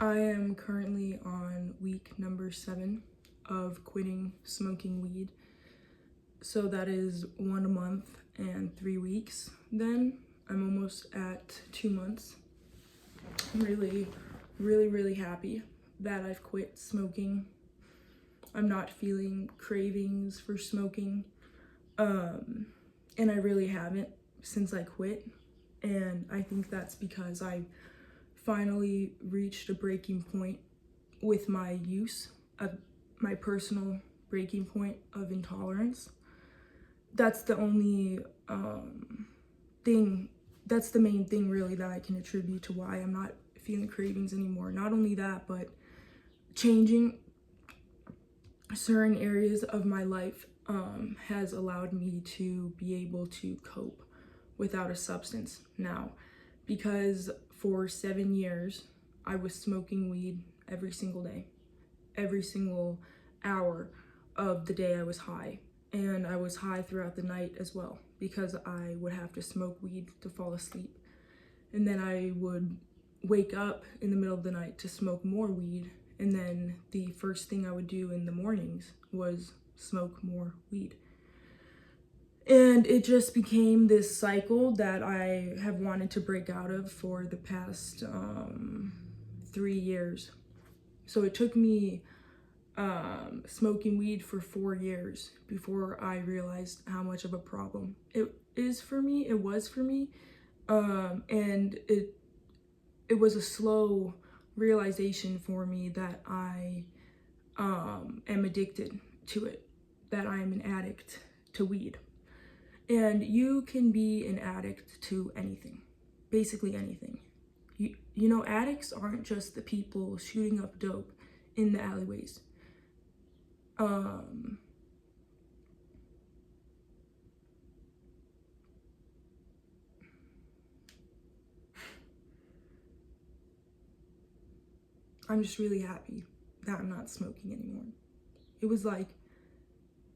I am currently on week number 7 of quitting smoking weed. So that is 1 month and 3 weeks. Then I'm almost at 2 months. I'm really happy that I've quit smoking. I'm not feeling cravings for smoking. And I really haven't since I quit. And I think that's because I finally reached a breaking point with my use of my personal breaking point of intolerance. That's the only that's the main thing really that I can attribute to why I'm not feeling cravings anymore. Not only that, but changing certain areas of my life has allowed me to be able to cope without a substance now, because for 7 years I was smoking weed every single day. Every single hour of the day I was high, and I was high throughout the night as well, because I would have to smoke weed to fall asleep, and then I would wake up in the middle of the night to smoke more weed, and then the first thing I would do in the mornings was smoke more weed. And it just became this cycle that I have wanted to break out of for the past 3 years. So it took me smoking weed for 4 years before I realized how much of a problem it was for me. And it was a slow realization for me that I am addicted to it, that I am an addict to weed. And you can be an addict to anything, basically anything. You know, addicts aren't just the people shooting up dope in the alleyways. I'm just really happy that I'm not smoking anymore. It was like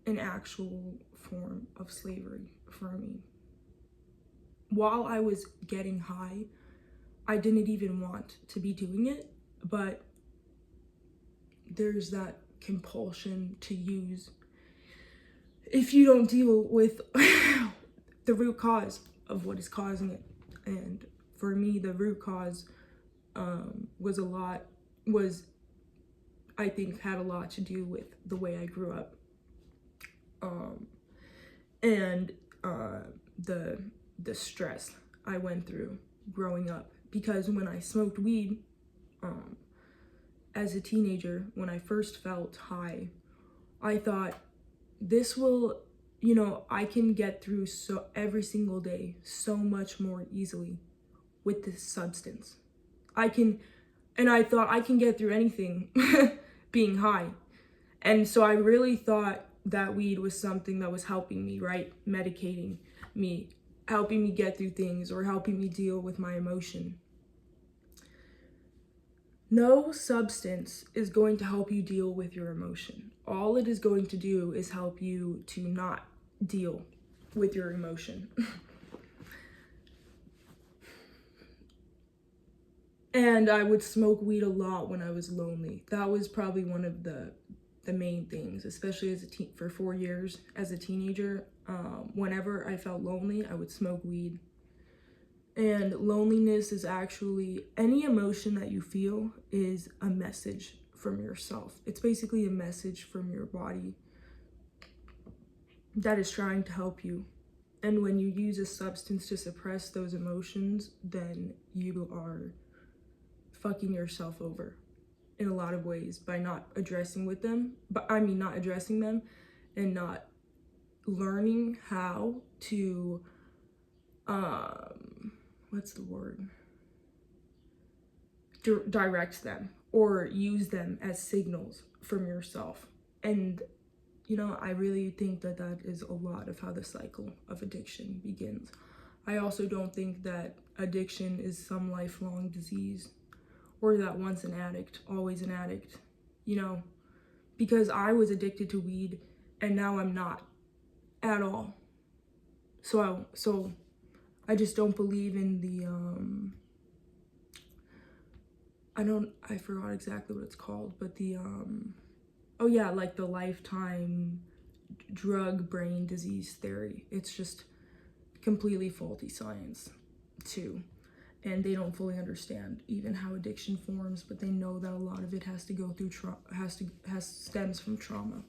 an actual form of slavery for me. While I was getting high, I didn't even want to be doing it, but there's that compulsion to use if you don't deal with the root cause of what is causing it. And for me, the root cause I think had a lot to do with the way I grew up, and the stress I went through growing up. Because when I smoked weed as a teenager, when I first felt high, I thought, this will, I can get through every single day so much more easily with this substance. I thought I can get through anything being high. And so I really thought that weed was something that was helping me, right? Medicating me, helping me get through things, or helping me deal with my emotion. No substance is going to help you deal with your emotion. All it is going to do is help you to not deal with your emotion. And I would smoke weed a lot when I was lonely. That was probably one of the main things, especially for 4 years as a teenager. Whenever I felt lonely, I would smoke weed. And loneliness is actually, any emotion that you feel is a message from yourself. It's basically a message from your body that is trying to help you. And when you use a substance to suppress those emotions, then you are fucking yourself over in a lot of ways by not addressing them and not learning how to direct them or use them as signals from yourself. And I really think that is a lot of how the cycle of addiction begins. I also don't think that addiction is some lifelong disease, or that once an addict, always an addict, because I was addicted to weed and now I'm not at all. So I just don't believe in the I forgot exactly what it's called, but the oh yeah, like the lifetime drug brain disease theory. It's just completely faulty science too, and they don't fully understand even how addiction forms, but they know that a lot of it has to go through stems from trauma.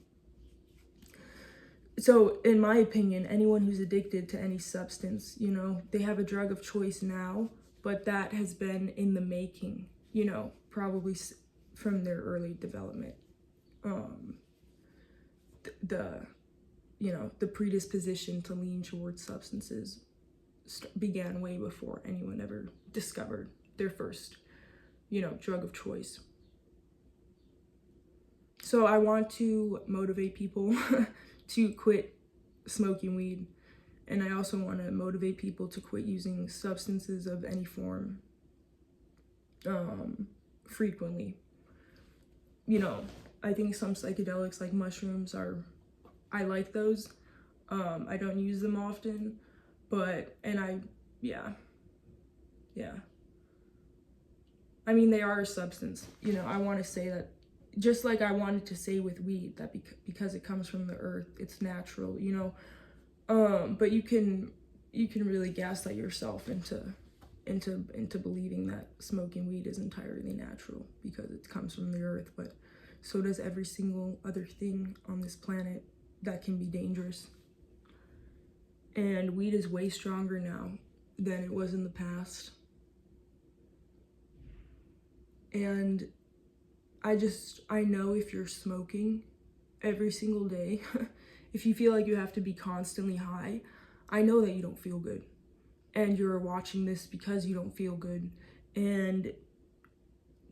So in my opinion, anyone who's addicted to any substance, you know, they have a drug of choice now, but that has been in the making, you know, probably from their early development. The predisposition to lean towards substances began way before anyone ever discovered their first, you know, drug of choice. So I want to motivate people to quit smoking weed, and I also want to motivate people to quit using substances of any form frequently. You know, I think some psychedelics like mushrooms I like those. I don't use them often, yeah. I mean, they are a substance. You know, I want to say that, just like I wanted to say with weed, that because it comes from the earth, it's natural, you know. But you can really gaslight yourself into believing that smoking weed is entirely natural because it comes from the earth, but so does every single other thing on this planet that can be dangerous. And weed is way stronger now than it was in the past. And I know if you're smoking every single day, if you feel like you have to be constantly high, I know that you don't feel good. And you're watching this because you don't feel good, and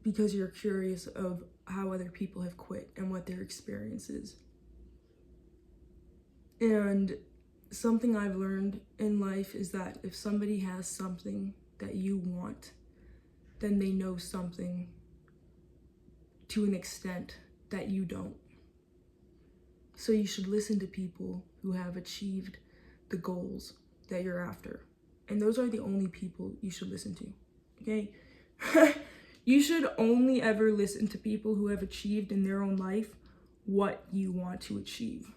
because you're curious of how other people have quit and what their experience is. And something I've learned in life is that if somebody has something that you want, then they know something to an extent that you don't. So you should listen to people who have achieved the goals that you're after. And those are the only people you should listen to, okay? You should only ever listen to people who have achieved in their own life what you want to achieve.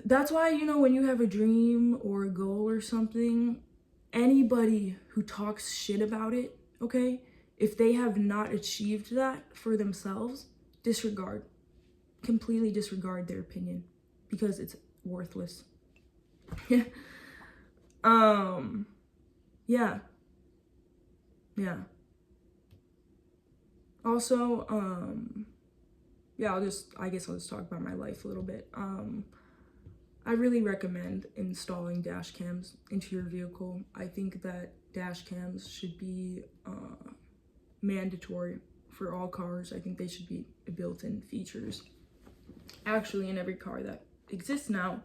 That's why, you know, when you have a dream or a goal or something, anybody who talks shit about it, okay, if they have not achieved that for themselves, completely disregard their opinion, because it's worthless. Yeah. Also, I guess I'll just talk about my life a little bit. I really recommend installing dash cams into your vehicle. I think that dash cams should be mandatory for all cars. I think they should be built-in features, actually, in every car that exists now.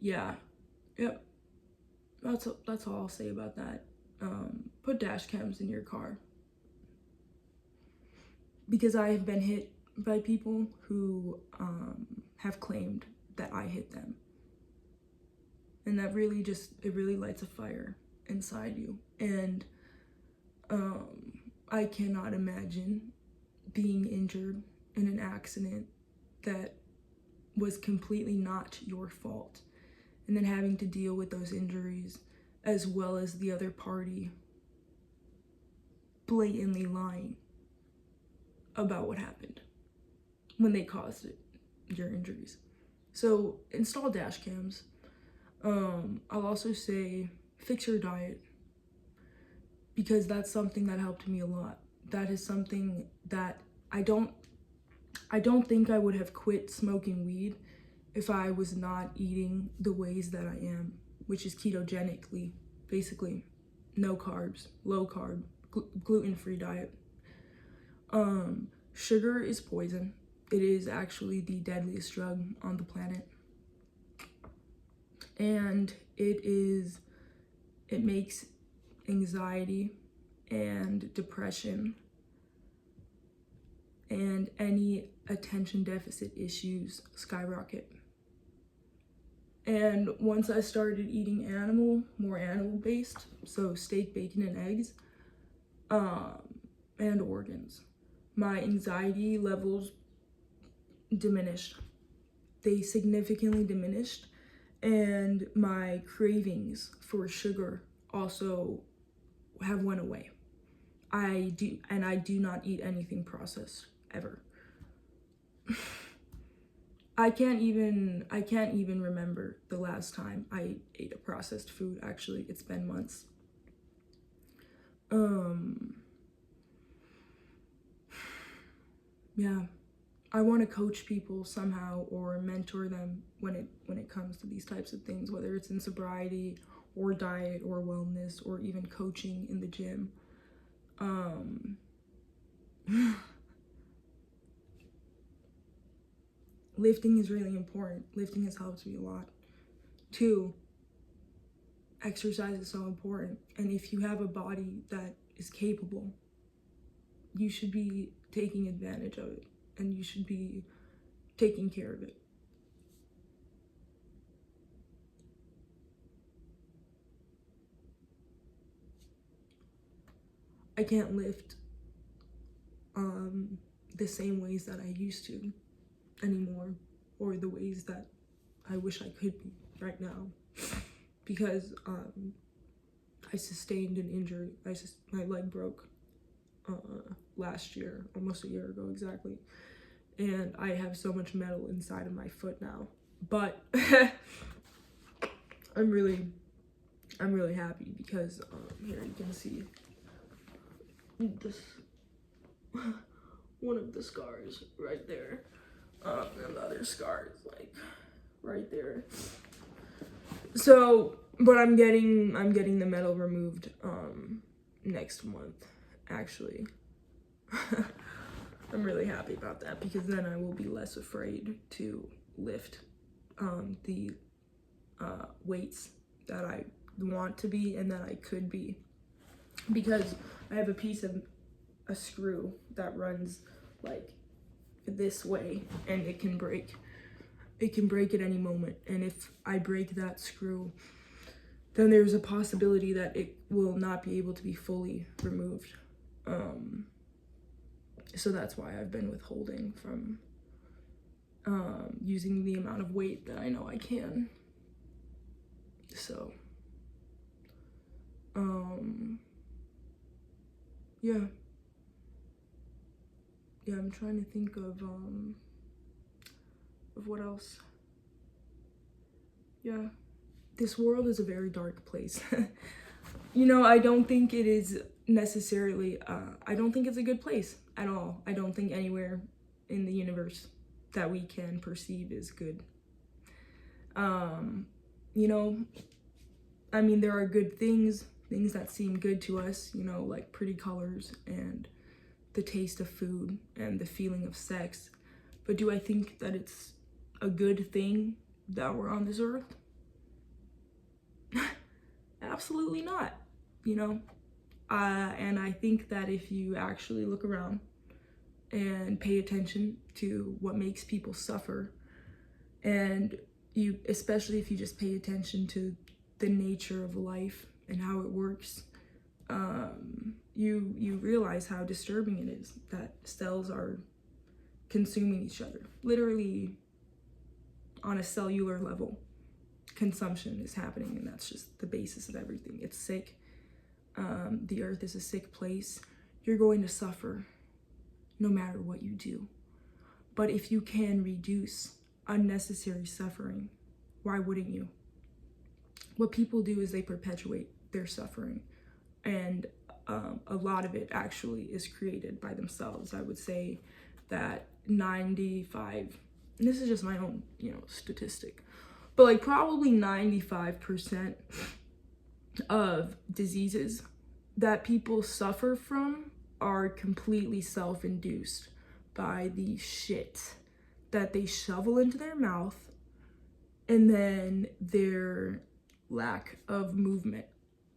Yep. That's all I'll say about that. Put dash cams in your car, because I have been hit by people who have claimed that I hit them, and that really lights a fire inside you. And I cannot imagine being injured in an accident that was completely not your fault, and then having to deal with those injuries, as well as the other party blatantly lying about what happened when they caused your injuries. So install dash cams. I'll also say fix your diet, because that's something that helped me a lot. That is something that I don't think I would have quit smoking weed if I was not eating the ways that I am, which is ketogenically, basically no carbs, low carb, gluten-free diet. Sugar is poison. It is actually the deadliest drug on the planet. And it makes anxiety and depression and any attention deficit issues skyrocket. And once I started eating more animal based, so steak, bacon, and eggs, and organs. My anxiety levels diminished. They significantly diminished, and my cravings for sugar also have went away. I do not eat anything processed ever. I can't even remember the last time I ate a processed food. Actually, it's been months. Yeah, I want to coach people somehow or mentor them when it comes to these types of things, whether it's in sobriety or diet or wellness or even coaching in the gym. Lifting is really important. Lifting has helped me a lot. 2, exercise is so important. And if you have a body that is capable, you should be taking advantage of it, and you should be taking care of it. I can't lift the same ways that I used to anymore, or the ways that I wish I could be right now, because I sustained an injury. My leg broke last year, almost a year ago exactly, and I have so much metal inside of my foot now. But I'm really happy because here you can see this one of the scars right there, and the other scars like right there. So, but I'm getting the metal removed next month, actually. I'm really happy about that, because then I will be less afraid to lift the weights that I want to be and that I could be, because I have a piece of a screw that runs like this way, and it can break at any moment. And if I break that screw, then there's a possibility that it will not be able to be fully removed. So that's why I've been withholding from using the amount of weight that I know I can. So yeah, I'm trying to think of what else. Yeah, this world is a very dark place. You know, I don't think it is necessarily, I don't think it's a good place at all. I don't think anywhere in the universe that we can perceive is good. You know, I mean, there are good things that seem good to us, you know, like pretty colors and the taste of food and the feeling of sex. But do I think that it's a good thing that we're on this earth? Absolutely not, you know? And I think that if you actually look around and pay attention to what makes people suffer, and you, especially if you just pay attention to the nature of life and how it works, you realize how disturbing it is that cells are consuming each other. Literally, on a cellular level, consumption is happening, and that's just the basis of everything. It's sick. The earth is a sick place. You're going to suffer no matter what you do. But if you can reduce unnecessary suffering, why wouldn't you? What people do is they perpetuate their suffering, and a lot of it actually is created by themselves. I would say that 95, and this is just my own, you know, statistic, but like probably 95% of diseases that people suffer from are completely self-induced by the shit that they shovel into their mouth, and then their lack of movement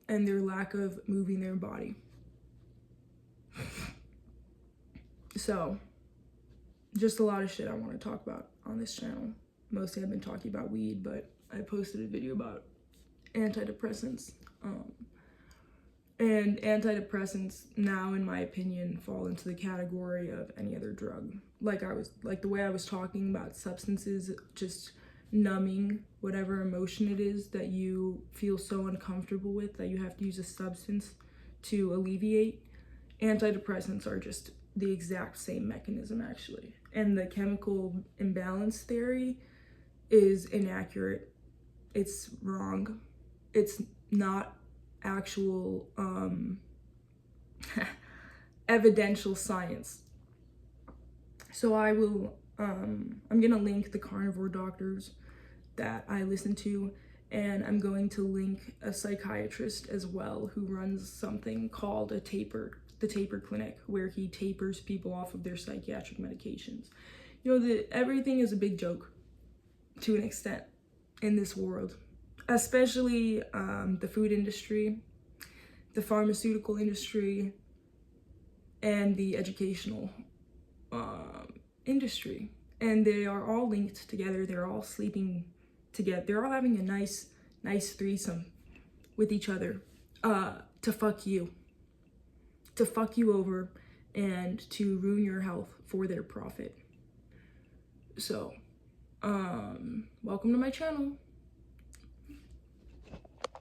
and their lack of moving their body. So, just a lot of shit I want to talk about on this channel. Mostly I've been talking about weed, but I posted a video about antidepressants. And antidepressants now, in my opinion, fall into the category of any other drug. Like the way I was talking about substances just numbing whatever emotion it is that you feel so uncomfortable with that you have to use a substance to alleviate. Antidepressants are just the exact same mechanism, actually. And the chemical imbalance theory is inaccurate. It's wrong. It's not actual evidential science. So I'm gonna link the carnivore doctors that I listen to, and I'm going to link a psychiatrist as well who runs something called the taper clinic, where he tapers people off of their psychiatric medications. You know, everything is a big joke to an extent in this world, especially the food industry, the pharmaceutical industry, and the educational industry. And they are all linked together. They're all sleeping together. They're all having a nice threesome with each other to fuck you over and to ruin your health for their profit. So welcome to my channel.